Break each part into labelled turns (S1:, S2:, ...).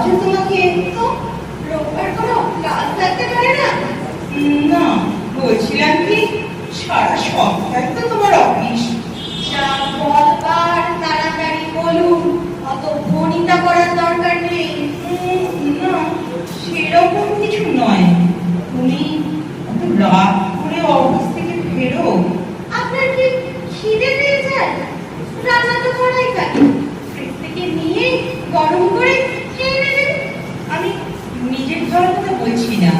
S1: যে তোমাকে তো রোববার কোনো কাজ থাকতে পারে না?
S2: না, বলছিলাম কি, সারা সপ্তাহে তো তোমার অফিস।
S1: যা বলবার তাড়াতাড়ি বলুন, অত ভনিতা করার দরকার নেই।
S2: না, সেরকম কিছু নয়। তুমি অত রাত করে অফিস থেকে ফেরো।
S1: আপনার কি খিদে পেয়ে যায়? রান্না তো করাই থাকে, ফ্রিজ থেকে নিয়ে গরম করে খেয়ে নেবেন।
S2: আমি নিজের খাওয়ার কথা বলছি না,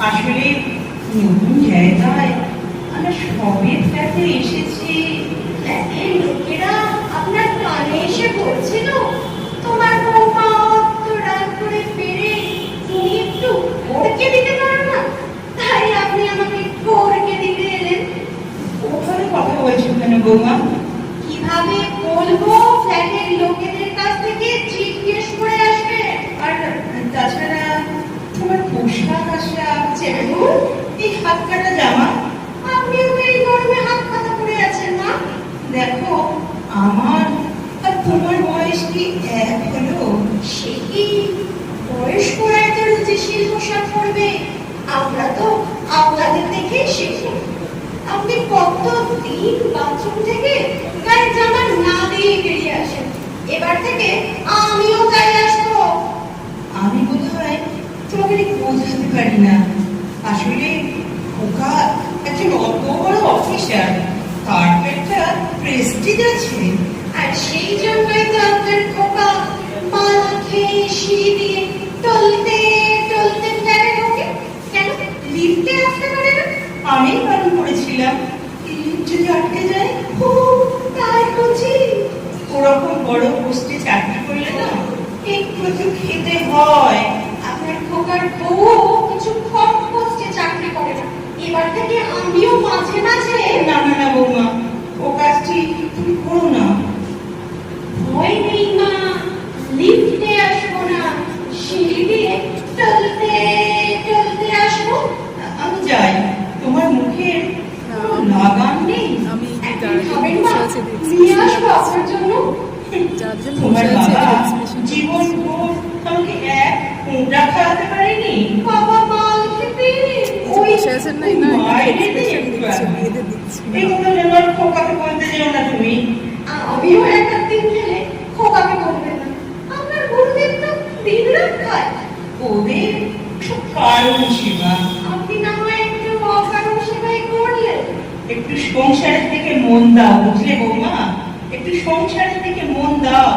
S2: আসলে নতুন জায়গায় আমরা সবে ফ্ল্যাটে এসেছি।
S1: ফ্ল্যাটের লোকেরা আপনার কানে এসে বলছিল, তোমার বৌমা অত রাত করে ফেরে, তুমি একটু ওরকে দিতে পারো না? তাই আপনি আমাকে ওরকে দিতে এলেন।
S2: ওখানে কথা বলছো কেন বৌমা?
S1: কিভাবে বলবো? ফ্ল্যাটের লোকেদের কাছ থেকে জিজ্ঞেস করে আসবে।
S2: আর তাছাড়া তোমার পোশাক আশাক, যেমন এই হাত কাটা জামা।
S1: আপনিও তো এই গরমে হাত পাতা পড়ে আছেন না?
S2: দেখো, আমার আর তোমার বয়স কি এক হলো?
S1: সে কি বয়স্ক একটা রুচিশীল পোশাক পরবে? আমরা তো আপনাদের দেখে শিখি। আপনি কতদিন বাথরুম থেকে গায়ের জামা না দিয়ে বেরিয়ে আসেন। এবার থেকে আমিও তাই আসবো।
S2: আমি বোধহয় তোমাকে ঠিক বোঝাতে পারি না। আসলে খোকা একজন অত বড় অফিসার, তার একটা প্রেস্টিজ আছে।
S1: আর সেই জন্যই তো আপনার খোকা মাল খেয়ে সিঁড়ি দিয়ে টলতে টলতে ফ্ল্যাটে ঢোকে। কেন লিফটে আসতে পারে না?
S2: আমি পালন করেছিলাম, যদি আটকে যায়।
S1: ও, তাই বুঝি?
S2: ওরকম বড় পোস্টে চাকরি করলে না একটু তো খেতে হয়।
S1: আপনার খোকার বউ কিছু কম পোস্টে চাকরি করে না। এবার থেকে আমিও মাঝে মাঝে
S2: না না না বৌমা, ও কাজটি তুমি করো না।
S1: ভয় নেই মা, লিফটে আসবো না, সিঁড়ি দিয়ে টলতে টলতে আসবো।
S2: আমি যাই, তোমার মুখের কোনো লাগাম নেই।
S3: আমি
S1: একদিন
S3: গার্ডেন
S1: খাবেন মা?
S3: বসে আছে
S1: নিয়ে আসবো আপনার জন্য।
S3: চারজন
S2: তোমার
S3: বসে আছে
S2: বাবা
S3: এক্সপ্রেশন
S2: জীবন ভোর আমাকে এক কোঁটা খাওয়াতে পারেনি।
S1: বাবা মাল খেতে ওই
S3: বসে আছেন নাই না
S2: মায়ের
S3: এক্সপ্রেশন
S2: দিকে
S3: দিচ্ছে মেয়েদের দিচ্ছে
S2: এগুলো যেন আর খোকাকে বলতে যেও না তুমি।
S1: আমিও একটা দিন খেলে খোকাকে বলবেন না। আপনার গুরুদেব তো দিন রাত খায়।
S2: ওদের সব কারণ সেবা।
S1: আপনি না হয় একটু অকারণ সেবাই করলেন।
S2: একটু সংসারের দিকে মন দাও, বুঝলে বৌমা? একটু সংসারের দিকে মন দাও।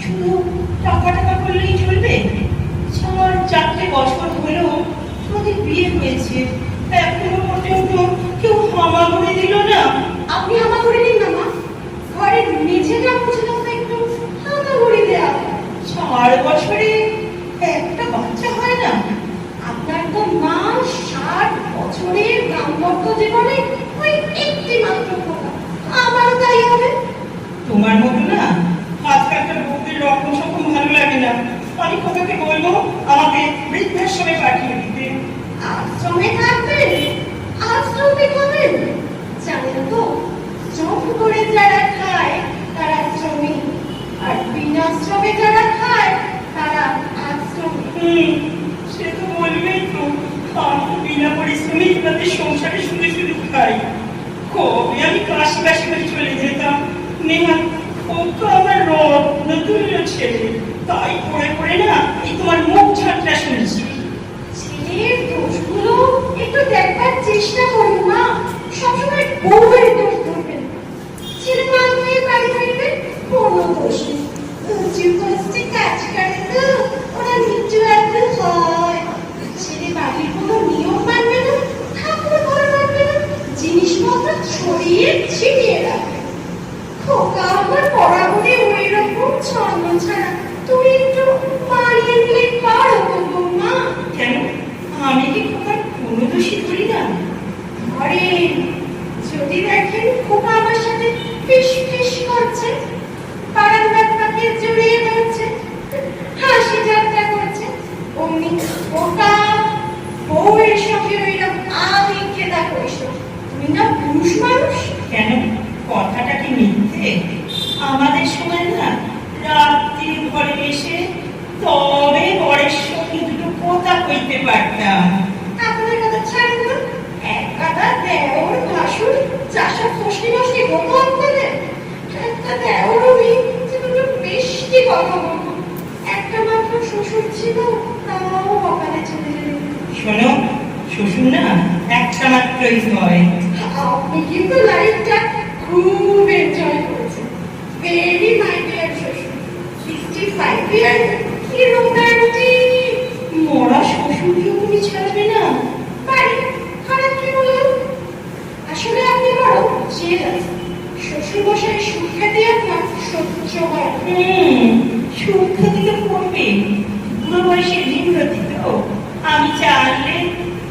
S2: শুধু টাকা টাকা করলেই চলবে? 4 বছর হলো তোমাদের বিয়ে হয়েছে, এখনো পর্যন্ত কেউ হামা করে দিল না।
S1: আপনি হামা করে দিন না মা, ঘরের মেঝেটা মুছে দাও তো একটু, হামা করে দেয়া।
S2: 4 বছরে একটা বাচ্চা হয় না?
S1: আপনার তো মা 60 বছরের দাম্পত্য জীবনে ওই একটি মাত্র খোকা। আমারও তাই হবে।
S2: তোমার মতো না আজকালকার বউদের রকম সকম ভালো লাগে না। আমি খোকাকে বলবো আমাকে বৃদ্ধাশ্রমে পাঠিয়ে দিতে।
S1: আশ্রমে থাকবেন? আশ্রমে খাবেন? জানেন তো, জব করে যারা খায় তারা শ্রমিক, আর বিনা শ্রমে যারা খায় তারা আশ্রমিক।
S2: সে তো বলবেই তো, আমি তো বিনা পরিশ্রমে তাদের সংসারে শুধু শুধু খাই। কবে আমি কাশি কাশি করে চলে যেতাম। নেহা খোকা আমার রত্ন তুল্য ছেলে, তাই পড়ে পড়ে না এই তোমার মুখ ঝাঁটটা শুনেছি।
S1: ছেলের দোষগুলো একটু দেখবার চেষ্টা করুন না, সবসময় বউয়ের দোষ ধরবেন। ছেলে মান হয়ে বাড়ি ফিরবে, কোনো দোষ নেই। উঁচু পোস্টে কাজ করে তো ওরা নিচু আদু হয়। ছেলে বাড়ির কোনো নিয়ম মানবে না, ঠাকুর ঘর মানবে না, জিনিসপত্র ছড়িয়ে ছিটিয়ে রাখবে। খোকা আমার বরাবরই ওই রকম ছন্ন ছাড়া। তুমি একটু মারিয়ে দিলে পারো তো বৌমা।
S2: কেন, আমি কি খোকার কোনো দোষী করি না?
S1: ঘরে যদি দেখেন খোকা আমার সাথে ফিস ফিস করছে, বারান্দার পাখি জড়িয়ে ধরছে, হাসি ঠাট্টা করছে, অমনি খোকা বউয়ের সঙ্গে ওইরকম আবেগ খেলা করিস না। তুমি না পুরুষ মানুষ।
S2: কেন, কথাটা কি মিথ্যে? আমাদের সময় না রাত্রি ঘরে এসে তবে বরের কথা কইতে পারতাম।
S1: আপনার কথা ছাড়েন না, এক কথা দেওর ভাসুর চাষা ফসলি ফসলি হতো আপনাদের। একটা দেওর উনি যেগুলো মিষ্টি কথা বলতো, একটা মাত্র শ্বশুর ছিল, তাও অকালে চলে গেলেন।
S2: শোনো, শ্বশুর না একটা মাত্রই হয়।
S1: আপনি কিন্তু লাইফটা খুব এনজয় করেছেন। ভেরি মাই ডিয়ার শ্বশুর, 65 ইয়ার্স, কি রোমান্টিক।
S2: মরা শ্বশুরকেও তুমি ছাড়বে না?
S1: পারি, খারাপ কি বললাম? আসলে আপনি বড় জেলাস। শ্বশুর মশাই সুখ্যাতি আপনার সহ্য হয় না।
S2: সুখ্যাতি তো করবে, বুড়ো বয়সে ঋণরতি তো। আমি চাইলে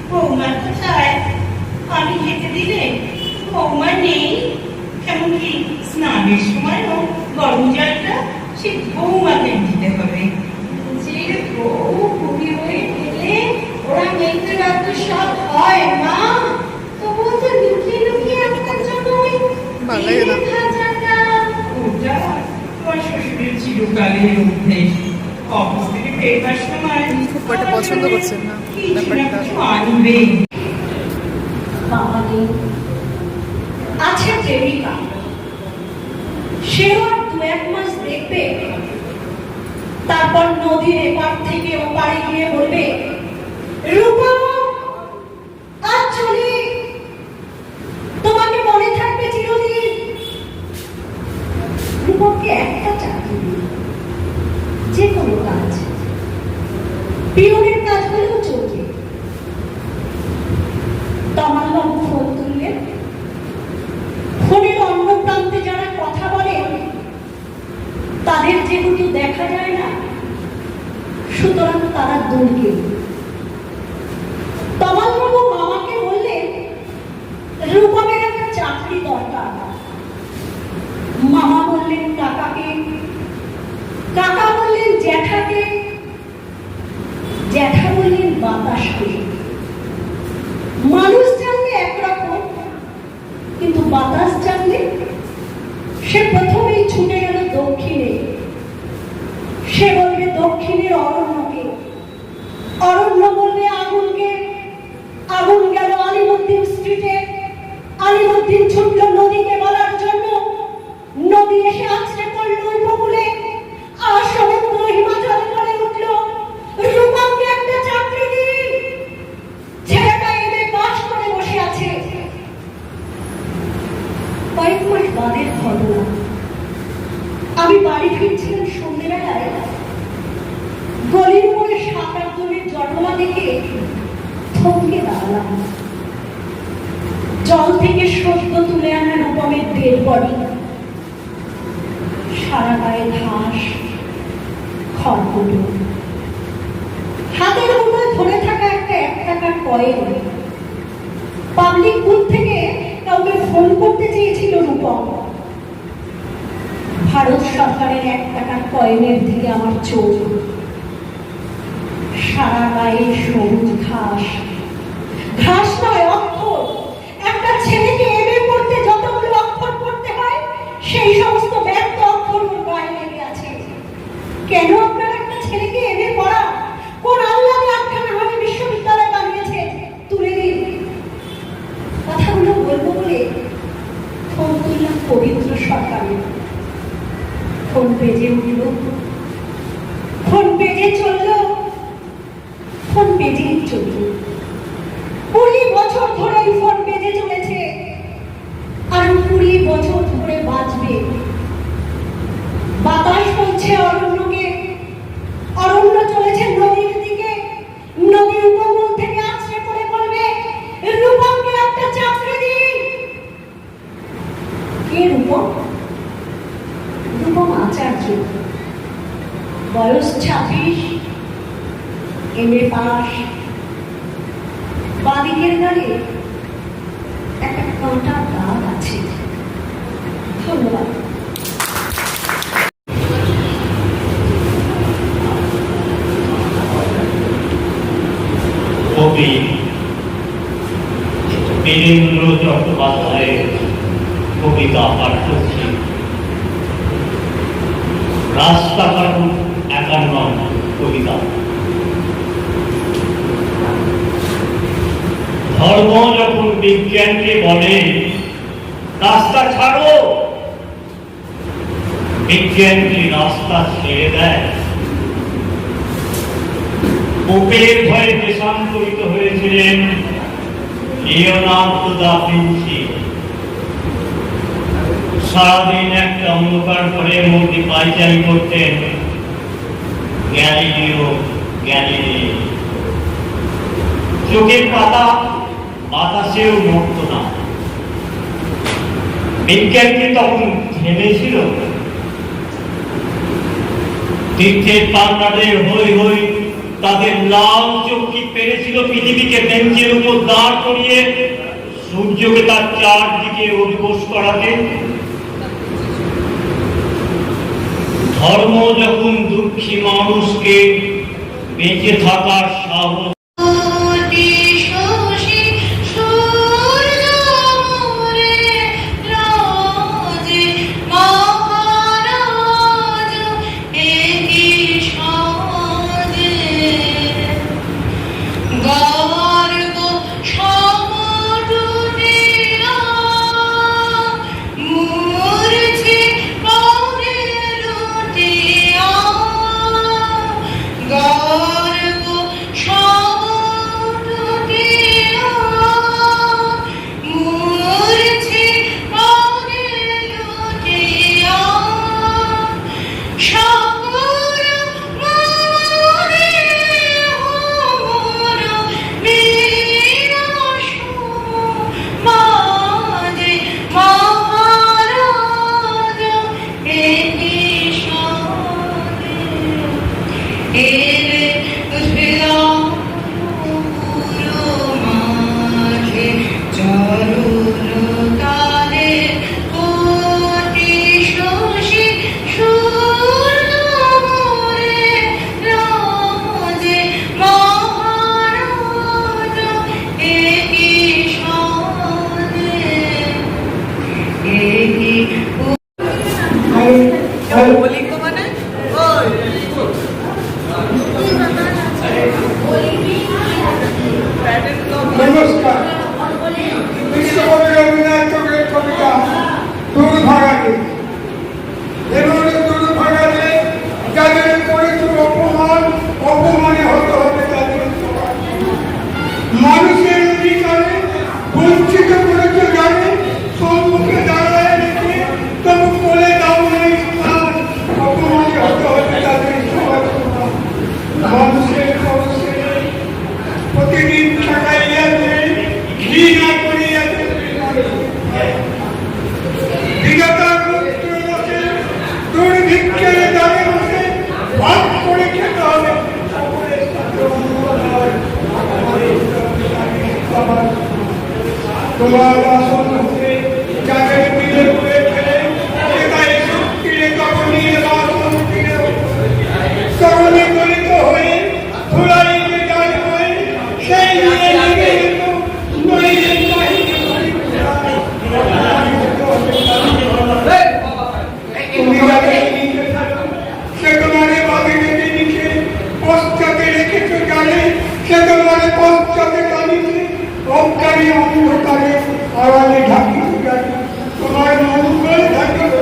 S2: বৌমা তো চায়, আমি যেতে দিলে বৌমা নেই। কেমন কি স্নানের সময়ও গরম জলটা সে বৌমাকে দিতে হবে।
S1: যে বউ বুড়ি হয়ে গেলে ওরা মেয়েদের রাত সব হয় মা, তবুও তো লুকিয়ে লুকিয়ে আপনার জন্য ওই
S3: ভালোই না।
S1: খাজাটা।
S2: ওটা তোমার শ্বশুরের চিরকালের অভ্যেস। অফিস থেকে ফেরবার সময়
S3: খুব একটা পছন্দ করছেন না
S2: কিছু না
S3: ব্যাপারটা।
S2: কিছু আনবে।
S1: বাবা নেই, আছে প্রেমিকা, সেও আর 2-1 মাস দেখবে, তারপর নদীর এপার থেকে ওপারে গিয়ে বলবে, রূপা আজ চলি, তোমাকে মনে থাকবে চিরদিন। রূপকে একটা চাকরি দিন, যে কোনো কাজ, পিয়নের কাজ হলেও চলবে। তমালবাবু ফোন তুললেন। ফোনের অন্য প্রান্তে যারা কথা বলেন তাদের যেহেতু দেখা যায় না, সুতরাং তারা দৌড়ে। তমালবাবু মামাকে বললেন, রূপমের একটা চাকরি দরকার। মামা বললেন কাকাকে, কাকা বললেন জ্যাঠাকে, জ্যাঠা বললেন বাতাসকে। মানুষ জানলে একরকম, কিন্তু বাতাস জানলে সে প্রথমেই ছুটে গেল দক্ষিণে। সে বলবে দক্ষিণের অরণ্যকে, অরণ্য বলবে আগুনকে, আগুন গেল আলিমুদ্দিন স্ট্রিটে, আলিমুদ্দিন ছুটল নদীকে বলার জন্য, নদী এসে আছড়ে পড়ল উপকূলে, আর সমুদ্র হিমাচল করে উঠল, রূপমকে একটা চাকরি দিন। ছেলেটা এদের পাশ করে বসে আছে। কয়েক মাস বাদের ঘটনা। আমি বাড়ি ফিরছিলাম সন্ধ্যেবেলায়, গলির মোড়ে 7-8 জনের জটলা দেখে থমকে দাঁড়ালাম। জল থেকে সদ্য তুলে আনা রূপমের ডেড বডি, সারা গায়ে ঘাস, খড়কুটো, হাতের মুঠোয় ধরে থাকা একটা 1 টাকার কয়েন। পাবলিক বুথ থেকে কাউকে ফোন করতে চেয়েছিল রূপম। ভারত সরকারের 1 টাকার কয়েনের দিকে আমার চোখ। সারা গায়ে সবুজ ঘাস, ঘাস নয় অক্ষর। একটা ছেলেকে এমএ পড়তে যতগুলো অক্ষর পড়তে হয়, সেই সমস্ত ব্যর্থ অক্ষর ওর গায়ে লেগে আছে। কেন আপনার একটা ছেলেকে এমএ পড়া? কোন আল্লাহ আটখানা ভাবে বিশ্ববিদ্যালয় বানিয়েছে? তুলে দিন। কথাগুলো বলবো বলে ফোন তুললাম পবিত্র সরকারের। ফোন বেজে উঠল, ফোন বেজে চলল, ফোন বেজেই চলল। 20 বছর ধরে এই ফোন বেজে চলেছে, আর 20 বছর ধরে বাজবে। বাতাস বলছে অরণ্যকে, অরণ্য চলেছে নদীর দিকে, নদীর উপকূল থেকে আছড়ে পড়ে বলবে, রূপমকে একটা চাকরি দিন। কে রূপম? রূপম আচার্য, বয়স 26, এমএ পাস। বাদিকের গালে একটা কাঁটা দাগ আছে। ধন্যবাদ।
S4: কবি বীরেন্দ্র চট্টোপাধ্যায়ের কবিতা পাঠ করছি। রাস্তা কাটুক 51 কবিতা। ধর্ম যখন বিজ্ঞানকে বলে রাস্তা ছাড়ো, বিজ্ঞানকে রাস্তা ছেড়ে দেয়। পোপের ভয়ে দেশান্তরিত হয়েছিলেন লিওনার্দো দা ভিঞ্চি। সারাদিন একটা অন্ধকার ঘরের মধ্যে পায়চারি করতেন গ্যালিলিও গ্যালিলি। চোখের পাতা বাতাসেও নড়ত না। বিজ্ঞানকে তখন থেমেছিল। তীর্থের পান্নাদের হই হই তাদের লাল চোখটি পেরেছিল পৃথিবীকে বেঞ্চের উপর দাঁড় করিয়ে সূর্যকে তার চারদিকে উদ্ঘোষ করাতে। ধর্ম যখন দুঃখী মানুষকে বেঁচে থাকার সাহস
S5: নমস্কার। বিশ্বকবি রবীন্দ্রনাথ ঠাকুরের কবিতা দুর্ভাগাকে। এভাবে দুর্ভাগাকে যাদের করেছ অপমান, অপমানে হতে হবে তাদের। মানুষের অধিকারে বঞ্চিত করেছ জানে, সম্মুখে দাঁড়ায় রেখে তবু কোলে দাও নাই স্থান, অপমানে হতে হবে তাদের। মানুষের খরচে প্রতিদিন ঠকাইয়াছে, ঘৃণা করিয়াছে। বিগতার পুত্র বসে দুর্ভিক্ষের দ্বারে বসে ভাগ করে খেতে হবে। তোমার আসন হতে যাদের দিলে করে ফেলে এটাই শক্তিরে তখন নিয়ে বাসন ফিরে তরণে গলিত হয়ে ধুলাইতে যায় হয়ে সেই নিয়ে লেগে যেত নইলে বাহিনী। তুমি যাদের নিচে থাকো সে তোমারে বাঁধিতে নিচে, পশ্চাতে রেখেছ জানে সে তোমারে পশ্চাতে টানিছে। অজ্ঞানী অন্ধকারে আড়ালে ঢাকিতে জানে তোমার মঙ্গল ঢাকিতে।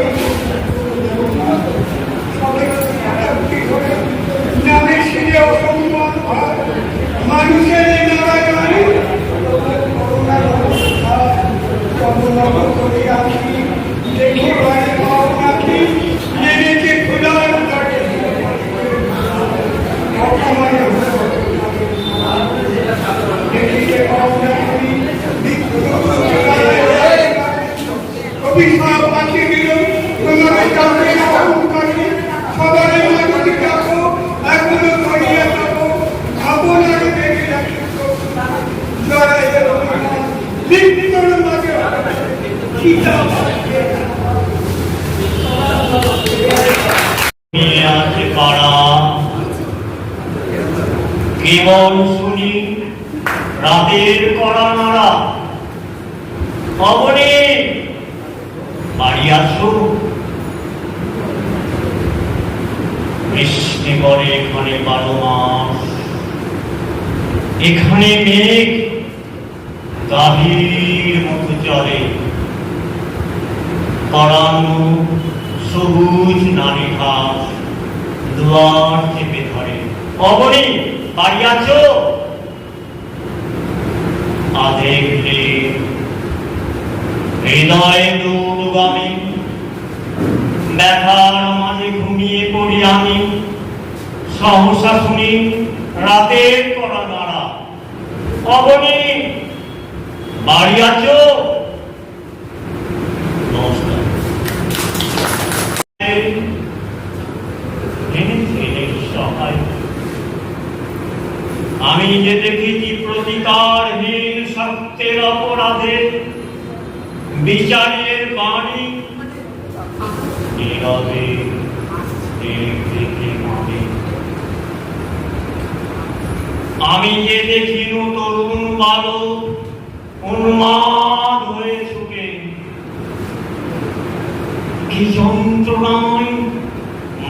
S5: নামে শিরে অসম্মান হয় মানুষের নারায়ণী। করে আছি দেখে বাড়ি পাও নাকি নেমেছে খোলার ঘাটে। অপমানে দেখিতে পাও নাকি অভিশাপ পাঠিয়ে দিল তোমার কাছে অহংকারে। সবারে মানুষ দেখো এখনো ধরিয়া থাকো, ভাবনারে দেখে রাখিস জড়াই মৃত্যুর মাঝে সীতা
S4: আছে পাড়া কেবল শুনি রাতের কড়া নাড়া। অবনে বাড়ি আসো, বৃষ্টি পড়ে এখানে 12 মাস। এখানে মেঘ গাভীর মতো চলে, পড়ানো সবুজ নারী ঘাস দুয়ার চেপে ধরে। অবনী, বাড়ি আছো? দেখলে হৃদয়ে দূরগামী ব্যথার মাঝে ঘুমিয়ে পড়ি আমি। সহসা শুনি রাতের কড়া নাড়া। অবনী, বাড়ি আছো? নমস্কার। সহায় আমি যে দেখেছি প্রতিকারহীন সত্যের অপরাধে বিচারের বাণী নীরবে দেখে মানে। আমি যে দেখিল তরুণ বালক উন্মাদ হয়ে ছুটে, কি যন্ত্রণায়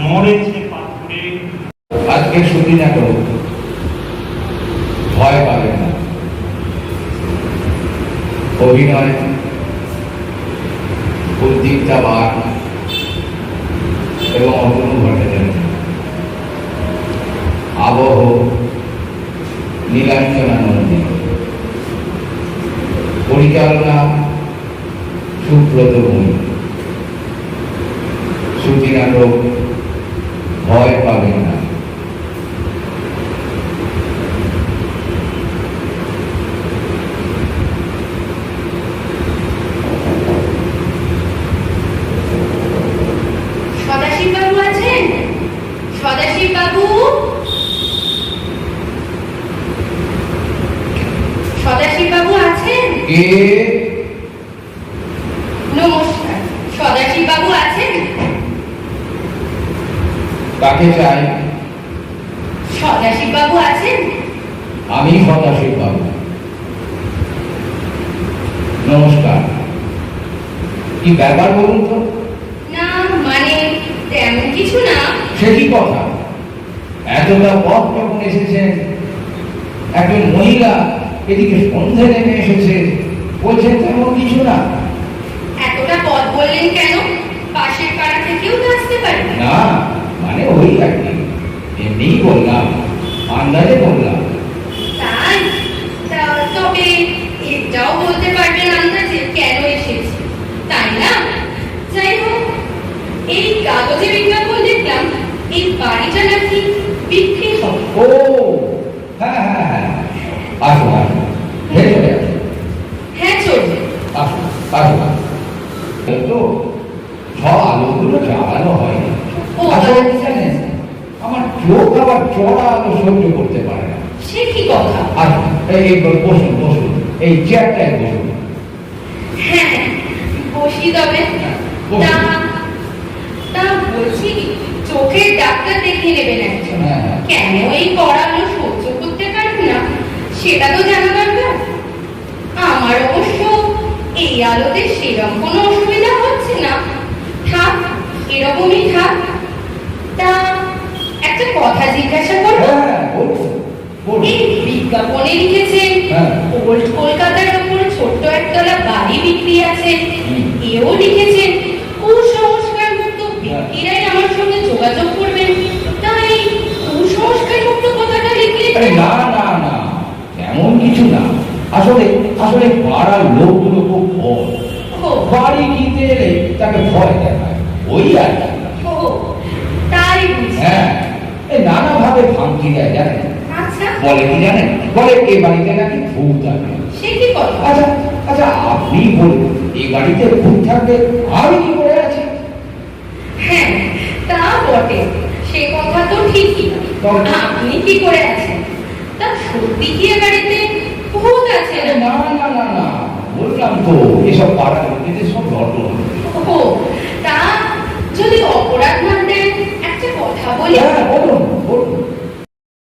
S4: মরেছে পাথরে।
S6: আজকে ছুটি নাটক, ভয় পাবে না। অভিনয় কুলদীপ্তা বাগ এবং অতনু ভট্টাচার্য, আবহ নীলাঞ্জনা নন্দী, পরিচালনা সুব্রত ভূমি। ছুটি নাটক ভয় পাবে না।
S1: সদাশিব বাবু আছেন? সদাশিব বাবু, সদাশিব বাবু আছেন?
S6: কে?
S1: নমস্কার, সদাশিব বাবু আছেন?
S6: কাকে চাই?
S1: সদাশিব বাবু আছেন?
S6: আমি সদাশিব বাবু। নমস্কার। কি ব্যাপার বলুন তো?
S1: না মানে তেমন কিছু না।
S6: সে কি কথা? এতটা পথ যখন এসেছেন, একজন মহিলা এদিকে সন্ধে নেমে এসেছে, বলছেন তেমন কিছু না।
S1: এতটা পথ বললেন কেন? পাশের পাড়া থেকেও তো আসতে পারি।
S6: না মানে ওই আর কি, এমনি বললাম, আন্দাজে বললাম।
S1: তাই? তবে এটাও বলতে পারবেন আন্দাজে কেন এসেছি, তাই না? যাই হোক, এই কাগজে বিজ্ঞাপন দেখলাম এই বাড়িটা নাকি বিক্রি হবে।
S6: ও হ্যাঁ হ্যাঁ হ্যাঁ, আসুন আসুন, ভেতরে আসুন,
S1: হ্যাঁ চলবে।
S6: আসুন আসুন। এই তো সব আলোগুলো জ্বালানো হয়নি।
S1: ও,
S6: আসলে কি
S1: আচ্ছা।
S6: জানেন, আমার চোখ আবার চড়া আলো সহ্য করতে পারে না।
S1: সে কি কথা?
S6: আসুন, এই বসুন বসুন, এই চেয়ারটায় বসুন।
S1: হ্যাঁ বসি তবে।
S6: বসুন।
S1: তা তা বলছি, চোখের ডাক্তার দেখিয়ে নেবেন একজন।
S6: হ্যাঁ, হ্যাঁ।
S1: কেন এই কড়াগুলো সহ্য করতে পারবে না সেটা তো জানা দরকার। আমার অবশ্য এই আলোতে সেরকম কোনো অসুবিধা হচ্ছে না। থাক, এরকমই থাক। তা একটা কথা জিজ্ঞাসা করবো?
S6: হ্যাঁ বলুন বলুন।
S1: এই বিজ্ঞাপনে লিখেছেন
S6: হ্যাঁ।
S1: ওল্ড কলকাতার উপর ছোট্ট একতলা বাড়ি বিক্রি আছে।
S6: হুম।
S1: এও লিখেছেন কুসংস্কার মুক্ত ব্যক্তিরাই আমার সঙ্গে যোগাযোগ করবেন। তাই কুসংস্কার মুক্ত কথাটা লিখলে
S6: আরে না না না, এমন কিছু না। আসলে আসলে পাড়ার লোকগুলো খুব ভয়,
S1: ও,
S6: বাড়ি কিনতে এলে তাকে ভয় দেখায়, ওই আর কি।
S1: ও, তাই বুঝি।
S6: হ্যাঁ, এই নানাভাবে ভাঙতি দেয় জানেন।
S1: আচ্ছা,
S6: বলে কি জানেন, বলে এই বাড়িতে নাকি ভূত থাকে।
S1: সে কি কথা?
S6: আচ্ছা আচ্ছা, আপনি বলুন এই বাড়িতে ভূত থাকবে আমি কি করে আছি?
S1: হ্যাঁ তা বটে, সে কথা তো ঠিকই।
S6: তবে?
S1: আপনি কি করে আছেন? তা সত্যি কি এ বাড়িতে ভূত আছে
S6: আরে
S1: না?
S6: না না না না, বললাম তো এসব পাড়ার লোকেদের সব রটন।
S1: ও, তা যদি অপরাধ না দেন একটা কথা বলি।
S6: হ্যাঁ বলুন বলুন।